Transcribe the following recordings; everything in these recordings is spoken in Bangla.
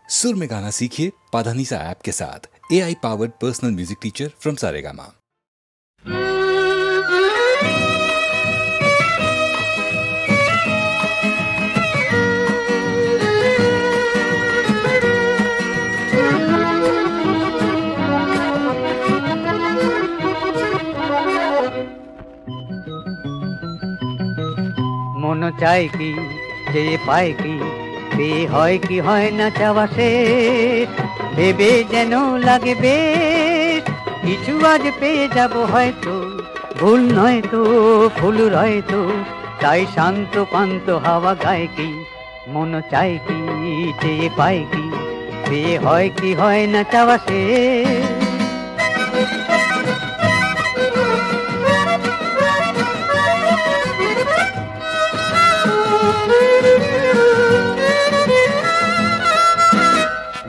सुर में गाना सीखिए पाधानीसा ऐप के साथ। AI powered personal music teacher from Saregama. মন চায় কি যে পায় কি বে হয় কি হয় না চাওয়া শেষ ভেবে যেন লাগে বেশ কিছু আজ পেয়ে যাব হয়তো ভুল নয় তো ফুল রয় তো তাই শান্ত পান্ত হাওয়া গায় কি মন চায় কি যে পায় কি বে হয় কি হয় না চাওয়া শেষ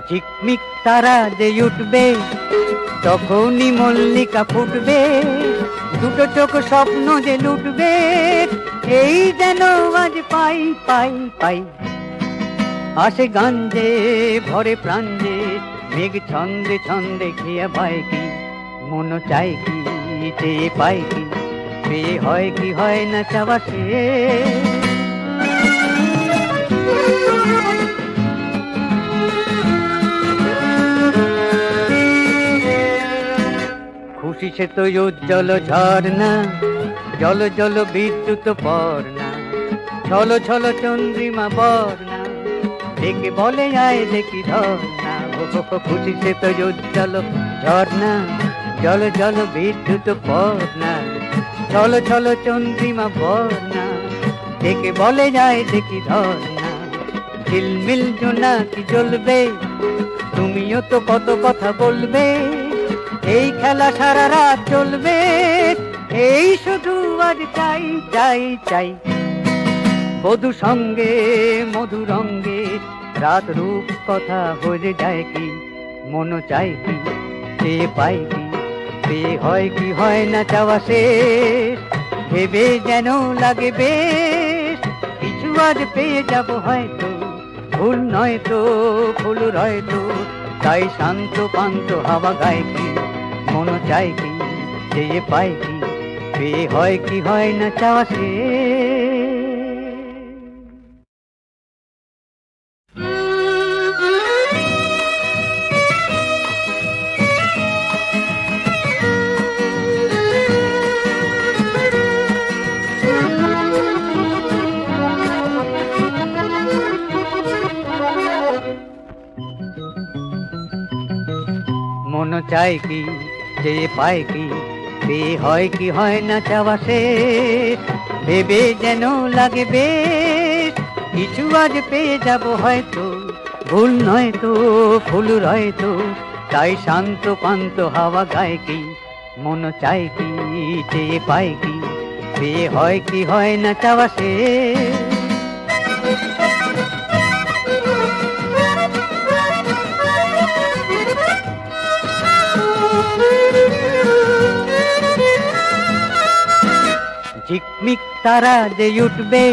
ঝিকমিক তারা যে উঠবে তখনই মল্লিকা ফুটবে দুটো চোখ স্বপ্ন যে লুটবে এই যেন আজ পাই পাই পাই আসে গান যে ভরে প্রাণ যে মেঘ ছন্দে ছন্দে খেয়া পায় কি মন চায় কি চেয়ে পায় কি বে হয় কি হয় না চাওয়া শেষ খুশি সে তো উজ্জ্বল ঝর্ণা জল জল বিদ্যুৎ পর্ণা ছল ছল চন্দ্রিমা বর্ণা দেখে বলে আয় দেখি ধর্ণা খুশি সে তো উজ্জ্বল ঝর্ণা জল জল বিদ্যুৎ পর্ণা ছল ছল চন্দ্রিমা বর্ণা দেখে বলে যায় দেখি ধর্ণা ঝিলমিল জোনা কি জ্বলবে তুমিও তো কত কথা বলবে এই খেলা সারা রাত চলবে এই শুধু আজ চাই চাই চাই বধু সঙ্গে মধু রঙ্গে রাত রূপ কথা হয়ে যায় কি মন চাই কি চেয়ে পাই কি বে হয় কি হয় না চাওয়া শেষ ভেবে যেন লাগে বেশ কিছু আজ পেয়ে যাব হয়তো ভুল নয় তো ফুল রয় তো তাই শান্ত পান্ত হাওয়া গায় কি মন চায় কি চেয়ে পায় কি বে হয় কি হয় না চাওয়া শেষ মন চায় কি যে পায় কি বে হয় কি হয় না চাওয়া শেষ ভেবে যেন লাগে বেশ কিছু আজ পেয়ে যাব হয়তো ভুল নয় তো ফুল রয় তো তাই শান্ত পান্ত হাওয়া গায় কি মন চায় কি যে পায় কি বে হয় কি হয় না চাওয়া শেষ ঝিকমিক তারা যে উঠবে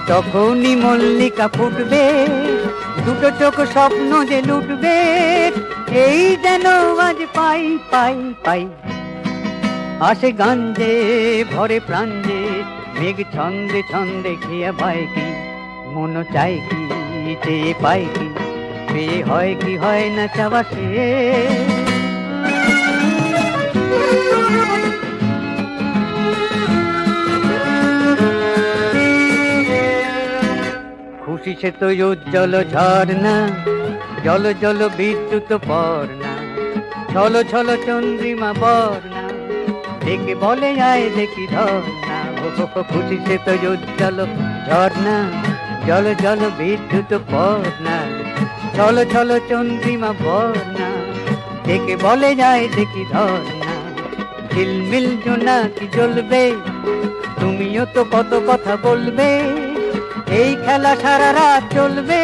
তখনই মল্লিকা ফুটবে দুটো চোখ স্বপ্ন যে লুটবে এই যেন আজ পাই পাই পাই আসে গান যে ভরে প্রাণ যে মেঘ ছন্দে ছন্দে খেয়া পায় কি মন চায় কি চেয়ে পায় কি বে হয় কি হয় না চাওয়া শেষ খুশি সে তো উজ্জ্বল ঝর্ণা জল জল বিদ্যুৎ পর্ণা ছল ছল চন্দ্রিমা বর্ণা দেখে বলে আয় দেখি ধর্ণা খুশি সে তো উজ্জ্বল ঝর্ণা জল জল বিদ্যুৎ পর্ণা ছল ছল চন্দ্রিমা বর্ণা দেখে বলে যায় দেখি ধর্ণা ঝিলমিল জোনা কি জ্বলবে তুমিও তো কত কথা বলবে এই খেলা সারা রাত চলবে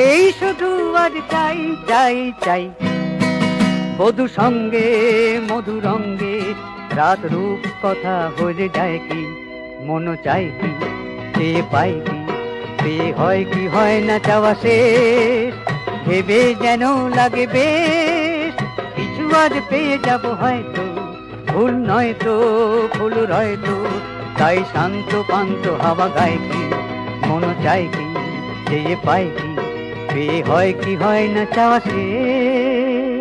এই শুধু আজ চাই চাই চাই বধু সঙ্গে মধু রঙ্গে রাত রূপ কথা হয়ে যায় কি মন চায় কি চেয়ে পাই কি বে হয় কি হয় না চাওয়া শেষ ভেবে যেন লাগে বেশ কিছু আজ পেয়ে যাব হয়তো, ভুল নয় তো ভুল রয় তো, তাই শান্ত পান্ত হাওয়া গায় কি, মন চায় কি, চেয়ে পায় কি, পেয়ে হয় কি হয় না চাওয়া শেষ।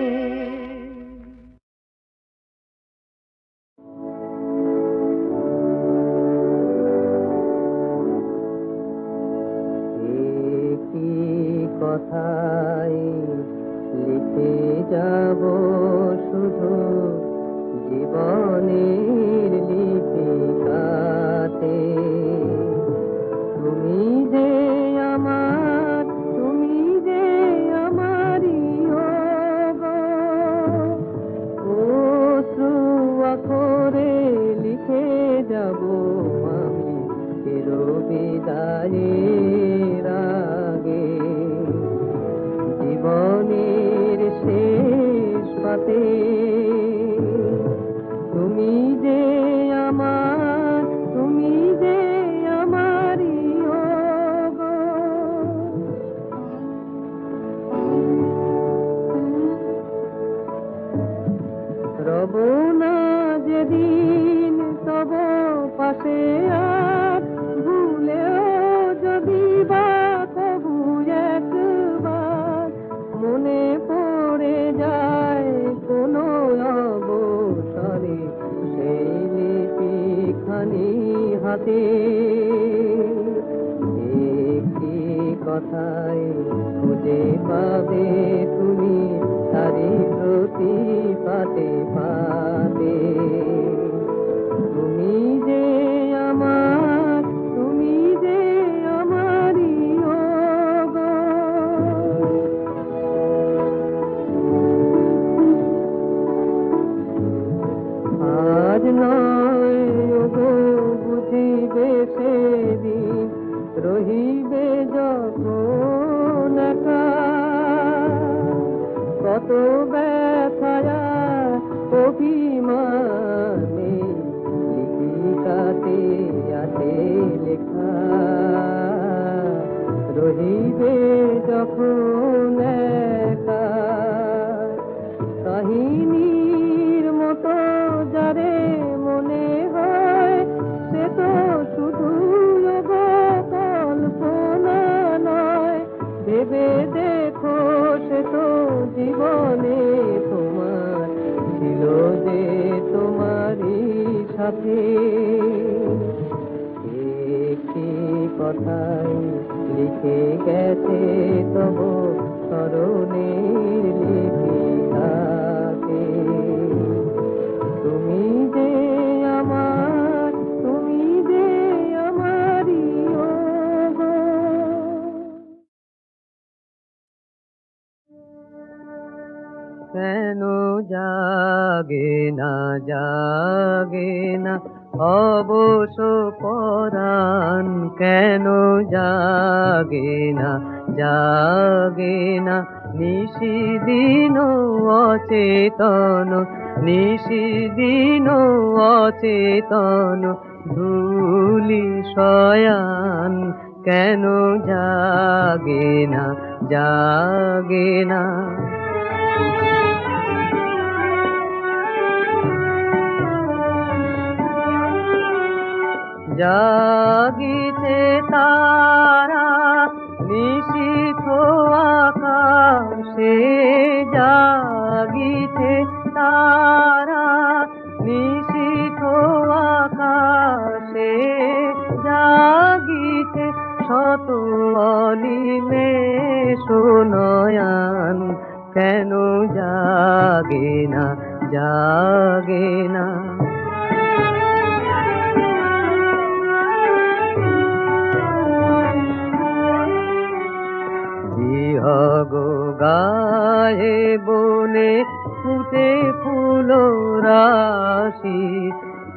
কথাই লিখে যাব শুধু জীবনের লিপিকাতে, তুমি যে আমার, তুমি যে আমারই অশ্রু আখরে লিখে যাব আমি চির বিদায়ের আগে, জীবনের শেষ পাতে তুমি যে আমার, তুমি যে আমারই রব না যেদিন তব পাশে আর ভুলেও যদি বা তবু একবার মনে পড়ে যায় কোনো অবসরে সেই লিপিখানি হাতে, একটি কথায় খুঁজে পাবে তুমি তারি প্রতি পাতে পাতে, তুমি যে আমার, তুমি যে আমারই আজ নয় গো বুঝিবে সেদিন রহিবে যখন একা, কত ব্যথায়া অভিমানে লিপিকাতে আছে লেখা, রহিবে যখন একা কাহিনীর মতো যারে মনে হয় সে তো শুধু কল্পনা নয়, ভেবে দেখো সে তো জীবনে তোমার ছিল যে তোমারই সাথে, একটি কথাই লিখে গেছে তব স্মরণের লিপিকাতে, তুমি যে আমার, তুমি যে আমারই কেন জাগে না, জাগে না অবশ পরাণ, কেন জাগে না, জাগে না নিশিদিন অচেতন, নিশিদিন অচেতন ধূলি শয়ান, কেন জাগে না, জাগে না। জাগিছে তারা নিশীথ আকাশে, জাগিছে তারা নিশীথ আকাশে, জাগিছে শত অনিমেষ নয়ন, কেন জাগে না, জাগে না। বিহগ গায়ে বনে ফুটে ফুল রাশি,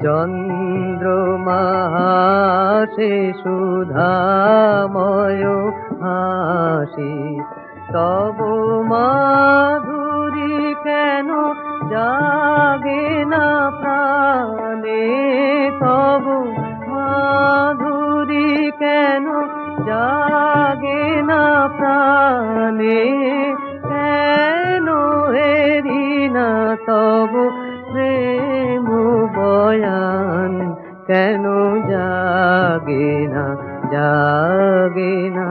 চন্দ্রমা হাসে সুধাময় হাসি, তব মাধুরী কেন জাগে না প্রাণে, তব মাধুরী কেন জাগে না প্রাণে, কেন জাগে না, জাগে না।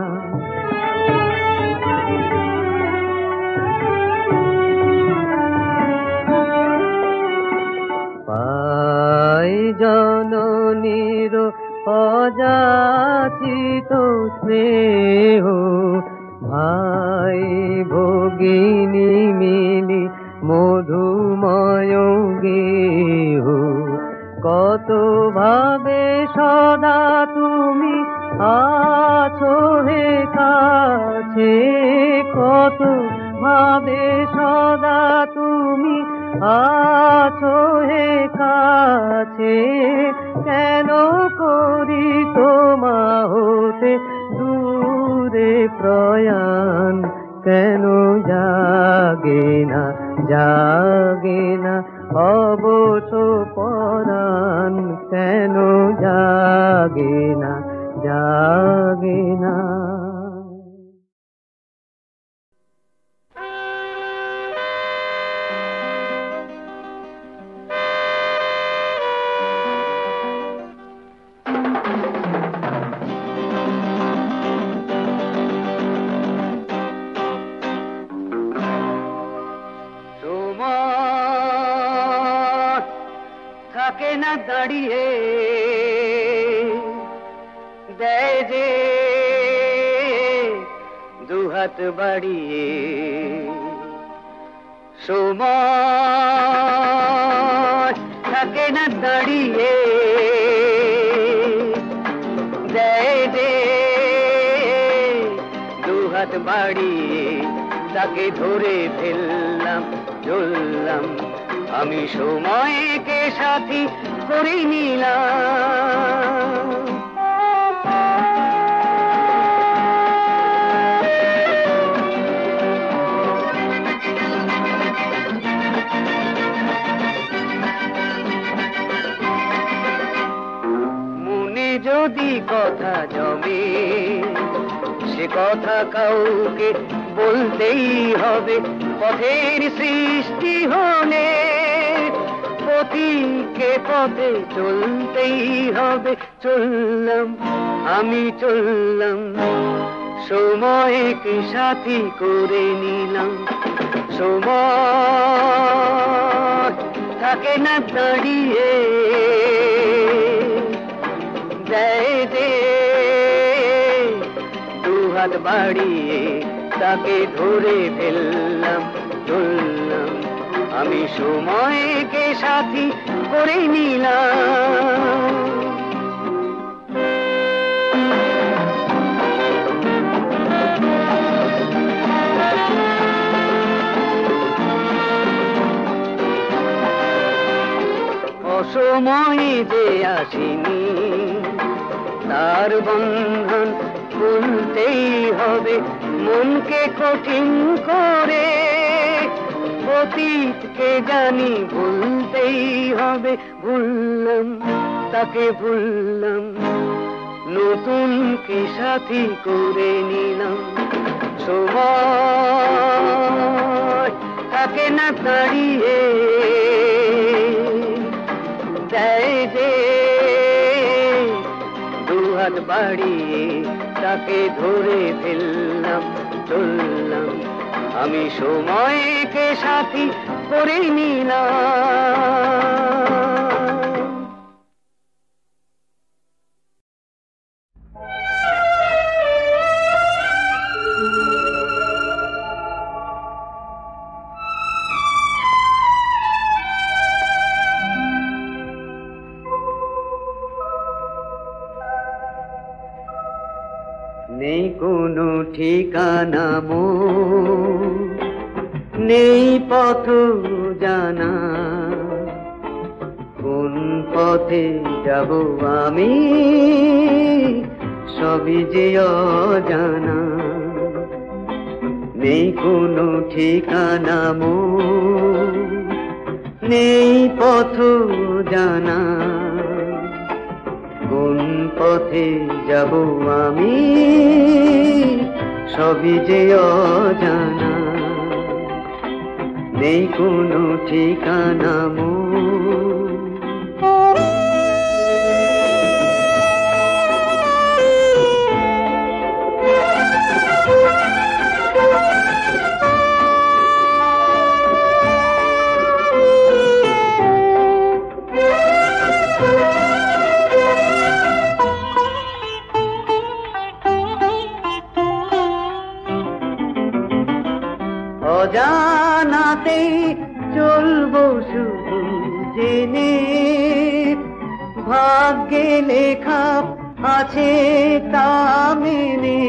পাই জননীর অযাচিত স্নেহ, ভাই ভগিনী মিলি মধুময় গেহ। কত ভাবে সদা তুমি আছো হে কাছে, কত ভাবে সদা তুমি আছো হে কাছে। কেন করি তোমা হতে দূরে প্রয়াণ, কেন জাগে না, জাগে না অবশ পরাণ, কেন জাগে না, জাগে না। থাকে না দাঁড়িয়ে দেয় যে দুহাত বাড়িয়ে, সময় থাকে না দাঁড়িয়ে দেয় যে দুহাত বাড়িয়ে। তাকে ধরে ফেললাম, চললাম, আমি সময়কে সাথী করে নিলাম। মনে যদি কথা জমে, সে কথা কাউকে বলতেই হবে। পথের সৃষ্টি হলে পথিকে পথে চলতেই হবে। চললাম, আমি চললাম, সময়কে সাথী করে নিলাম। সময় থাকে না দাঁড়িয়ে দেয় যে দুহাত বাড়িয়ে। তাকে ধরে ফেললাম, চললাম, আমি সময়কে সাথী করে নিলাম। অসময়ে যে আসিনি, তার বন্ধন খুলতেই হবে। মনকে কঠিন করে অতীতকে জানি ভুলতেই হবে। ভুললাম, তাকে ভুললাম, নতুন কি সাথী করে নিলাম। সময় থাকে না দাঁড়িয়ে দেয় যে দুহাত বাড়িয়ে। তাকে ধরে ফেললাম, চললাম, আমি সময়কে সাথী করে নিলাম। নেই কোনো ঠিকানা মোর, নেই পথ জানা, কোন পথে যাব আমি সবই যে অজানা। নেই কোনো ঠিকানা মোর, নেই পথ জানা, কোন পথে যাব আমি সবই যে অজানা। নেই কোনো ঠিকানা মোর। অজানাতে চলবো শুধু জেনে ভাগ্যে লেখা আছে তা মেনে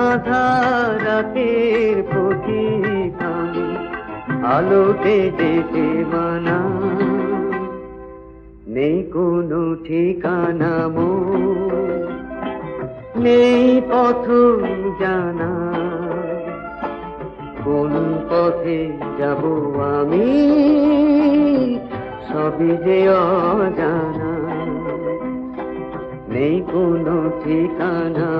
আধার রাতের প্রতিখানি আলোতে যেতে মানা নেই কোনো ঠিকানা নেই পথ জানা কোন পথে যাব আমি সবই যে অজানা নেই কোনো ঠিকানা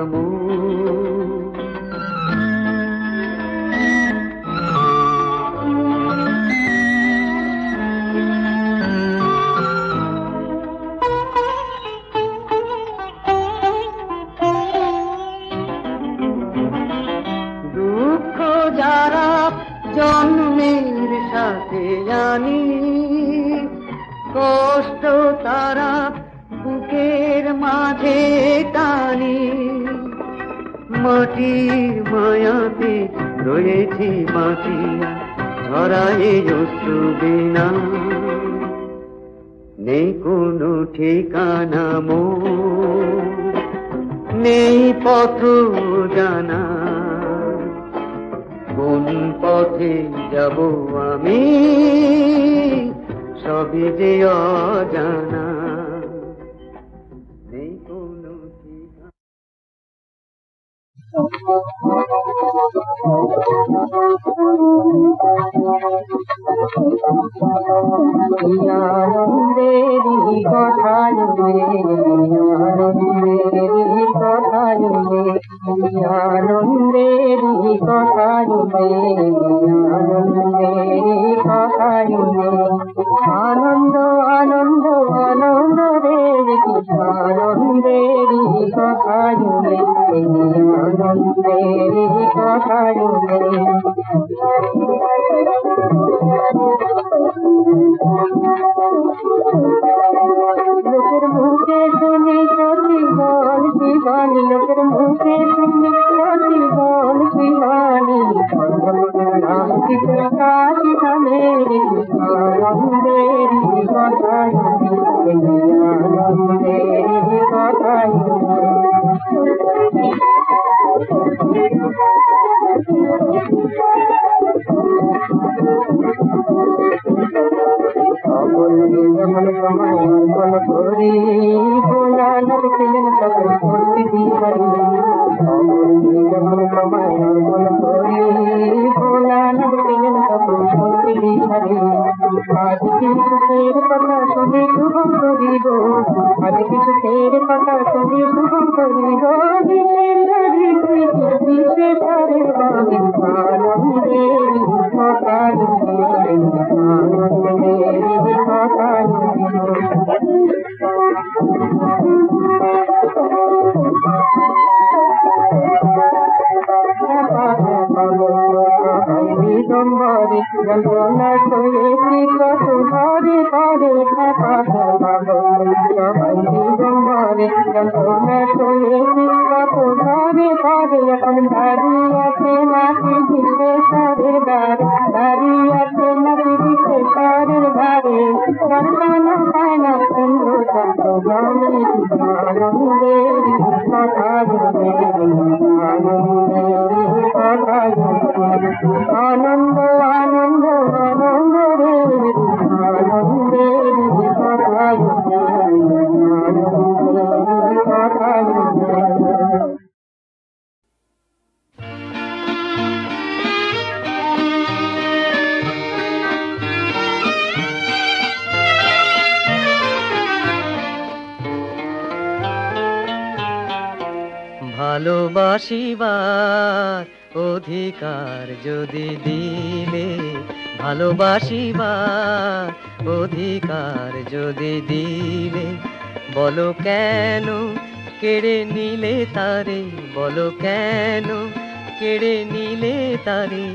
যারা জন্মের সাথে জানি কষ্ট তারা বুকের মাঝে টানি মাটির মায়াতে রয়েছি মাটিয়া ছড়ায় অশ্রু বিনা নেই কোনো ঠিকানা নেই পথ জানা কোন পথে যাব আমি সবই যে অজানা নেই কোনো ঠিকানা আনন্দেরই কথায় আনন্দেরই কথায় আনন্দেরই কথায় আনন্দেরই কথায় আনন্দ আনন্দ আনন্দ রে আনন্দেরই কথায় আনন্দেরই কথায় লোকের মুখে শুনি সত্যি বল শিবানী লোকের মুখে শুনি সত্যি বল শিবানী প্রকাশ ধামে আনন্দের কথায় আনন্দের কথায় যখন সময় অর্পণ করি ভোলানাথ ছিলেন তখন করতে পারি যখন সময় অর্পণ করি ভোলানাথ ছিলেন তখন করতে পারি আজ কিছু ফের কথা শুনে শুভম করিব আজ কিছু ফের কথা শুনে শুভম করিব বিশেষ আনন্দের কথায় দিগম্বরে যন্ত্রণা শোয়েছি কত ঘরে ঘরে সবাই দিগম্বরে যন্ত্রণা শোয়েছি কত ঘরে ঘরে এখন দাঁড়িয়ে আছে নাকি বিশ্বেশ্বরের দ্বার দাঁড়িয়ে আছে নাকি বিশ্বেশ্বরের ধারে দর্শন পায় না চন্দ্র চন্দ্র গণে আনন্দের কথায় আনন্দের কথায় আনন্দ আনন্দ আনন্দ রে আনন্দের কথায় আনন্দের কথায় ভালোবাসিবার অধিকার যদি দিলে ভালোবাসিবার অধিকার যদি দিলে বলো কেন কেড়ে নিলে তারে, বলো কেন কেড়ে নিলে তারে।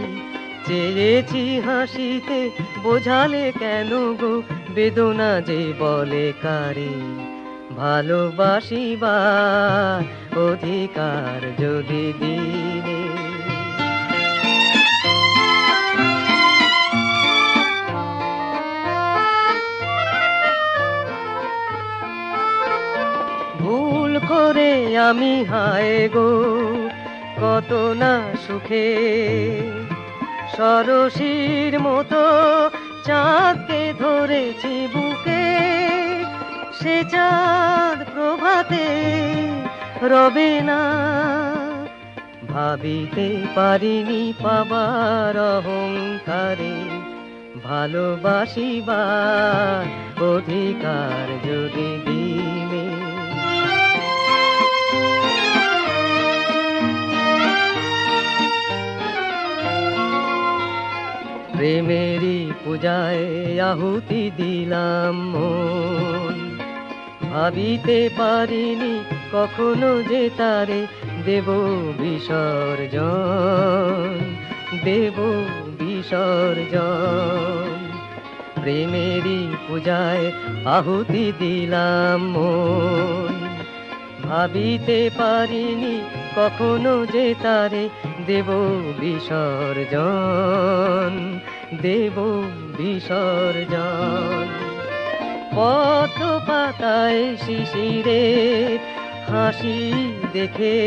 চেয়েছি হাসিতে, বোঝালে কেন গো বেদনা যে বলে কারে। ভালোবাসিবার অধিকার যদি দিলে। ভুল করে আমি হায় গো কত না সুখে, সরসীর মতো চাঁদকে ধরেছি বুকে। সে চাঁদ প্রভাতে রবে না, ভাবিতে পারিনি পাবার অহংকারে। ভালোবাসিবার অধিকার যদি দিলে। প্রেমেরই পূজায় আহুতি দিলাম মন, ভাবিতে পারিনি কখনো যে তারে দেব বিসর্জন, দেব বিসর্জন। প্রেমেরই পূজায় আহুতি দিলাম মন, ভাবিতে পারিনি কখনো যে তারে দেব বিসর্জন, দেব বিসর্জন। পথ পাতায় শিশিরে হাসি দেখে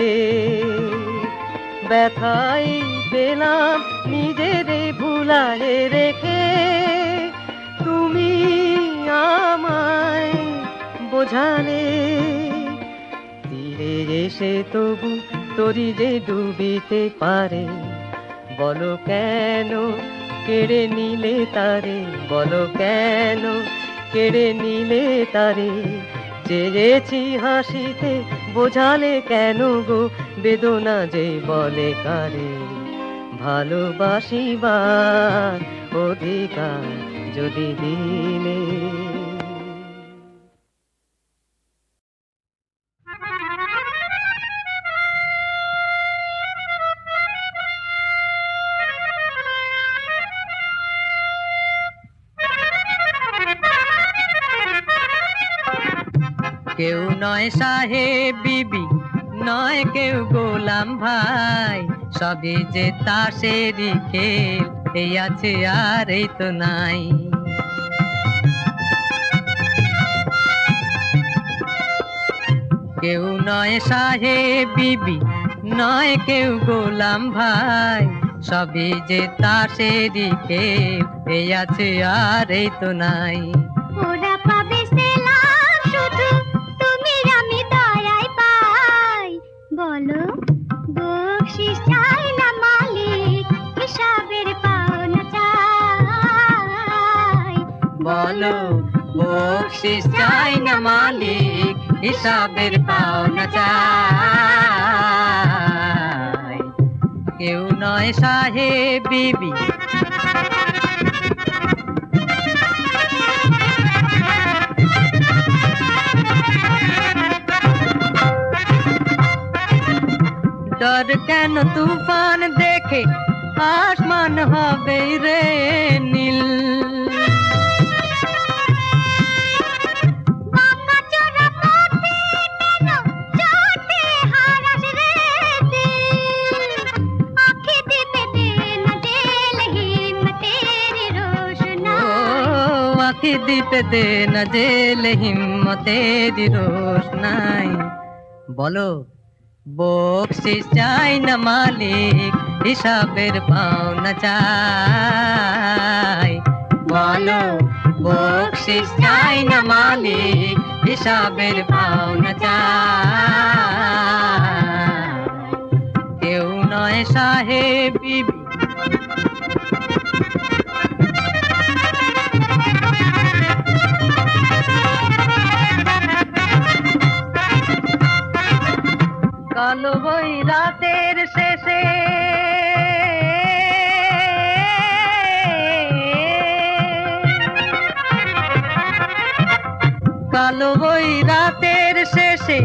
ব্যথাই পেলাম নিজেরে ভুলায় রেখে। তুমি আমায় বোঝালে তীরে এসে তবু তরি যে ডুবিতে পারে। বলো কেন কেড়ে নিলে তারে, বলো কেন কেড়ে নিলে তারে। চেয়েছি হাসিতে, বোঝালে কেন গো বেদনা যে বলে কারে। ভালোবাসিবার অধিকার যদি দিলে। কেউ নয় সাহেব বিবি, নয় কেউ গোলাম ভাই, সবই যে তাসেরই খেল, এই আছে আর এই তো নাই। কেউ নয় সাহেব বিবি, নয় কেউ গোলাম ভাই, সবই যে তাসেরই খেল, এই আছে আর এই তো নাই। ওরা পাবে সেলাম শুধু, তুমি আমি দয়ায় পাই। বলো বকশিশ চাই না মালিক, হিসাবের পাওনা চাই। বলো বকশিশ চাই না মালিক, হিসাবের পাওনা চাই। কেউ নয় সাহেব বিবি। डर কেন তুফান দেখে আসমান হবে রে নীল। आँखी दीपे दे न जेल हिम्मतेरी रोशनाई। बोलो বকশিশ চাই না মালিক, হিসাবের পাওনা চাই। বলো বকশিশ চাই না মালিক, হিসাবের পাওনা চাই। কেউ নয় সাহেব বিবি। কালো বই রাতের শেষে কালো বই রাতের শেষে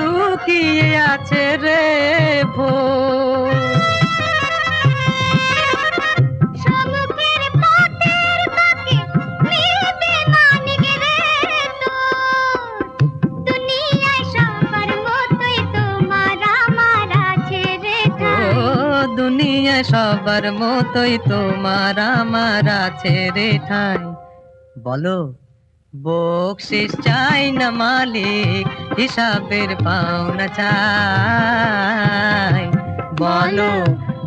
লুকিয়ে আছে রে ভোর। সমুখের পথের বাঁকে মিলবে মানিক রে তোর। দুনিয়ায় সবার মতোই তোমার আমার আছে রে ঠাই। ও দুনিয়ায় সবার মতোই তোমার আমার আছে রে ঠাই। বলো বকশিস চাই না মালিক, হিসাবের পাওনা চাই। বলো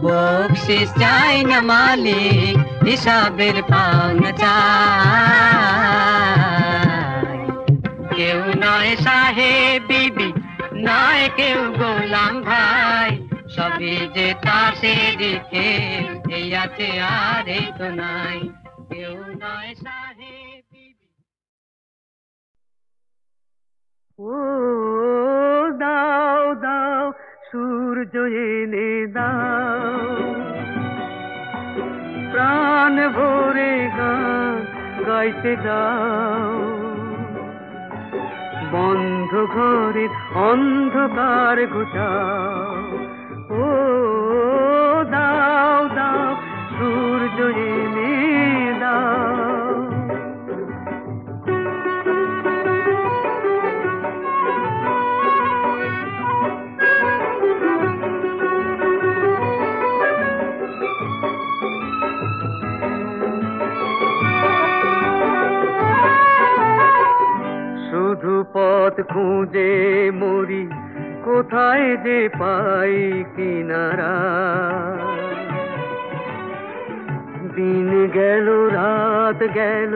বকশিস চাই না মালিক, হিসাবের পাওনা চাই। কেউ নয় সাহেব বিবি, নয় কেউ গোলাম ভাই, সবই যে তার সেদিকে, এই আছে আর এই তো নাই। কেউ নয় সাহেব বিবি। ও দাও দাও সূর্য এনে দাও, প্রাণ ভরে গান গাইতে দাও। বন্ধ ঘরের অন্ধকার ঘুচাও, ও দাও দাও সূর্য এনে দাও। শুধু পথ খুঁজে মরি, কোথায় যে পাই কিনারা। দিন গেল রাত গেল,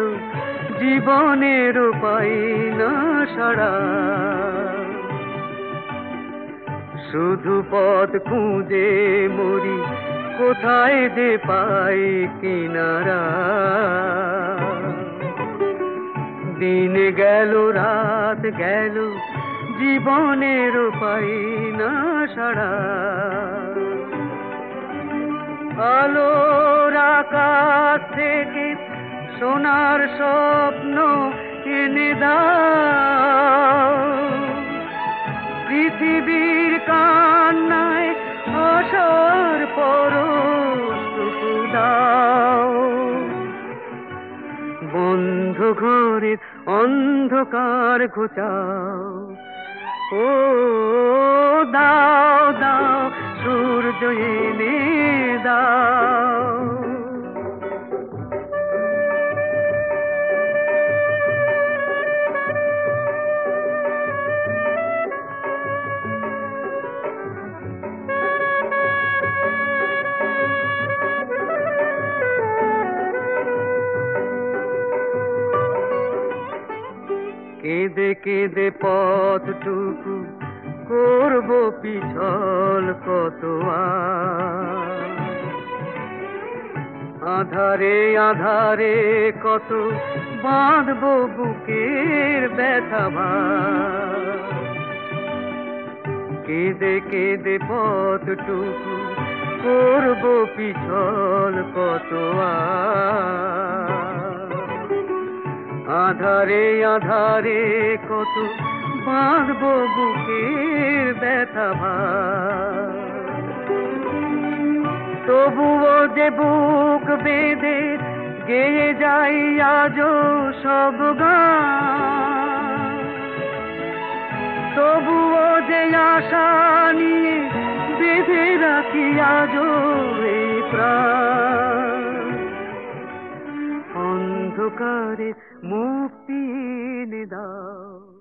জীবনের পাই না সারা। শুধু পথ খুঁজে মরি, কোথায় যে পাই কিনারা। দিন গেল রাত গেল, জীবনের পাই না সারা। আলোর আকাশ থেকে সোনার স্বপ্ন এনে দাও, পৃথিবীর কান্নায় আশার পরশটুকু দাও। বন্ধ ঘরের অন্ধকার ঘুচাও, ও দাও দাও সূর্য এনে দাও। কেঁদে কেঁদে পথটুকু করব পিছল কত আর। আধারে আধারে কত বাঁধব বুকের ব্যথা ভার। কেঁদে কেঁদে পথটুকু করব পিছল কত আর। আধারে আধারে কত বাঁধব বুকের ব্যথা ভার। তবুও যে বুক বেঁধে গেয়ে যাই আজও সব গান। তবুও যে আশা নিয়ে বেঁধে রাখি আজও এই প্রাণ। অন্ধকারে মুক্তি এনে দাও।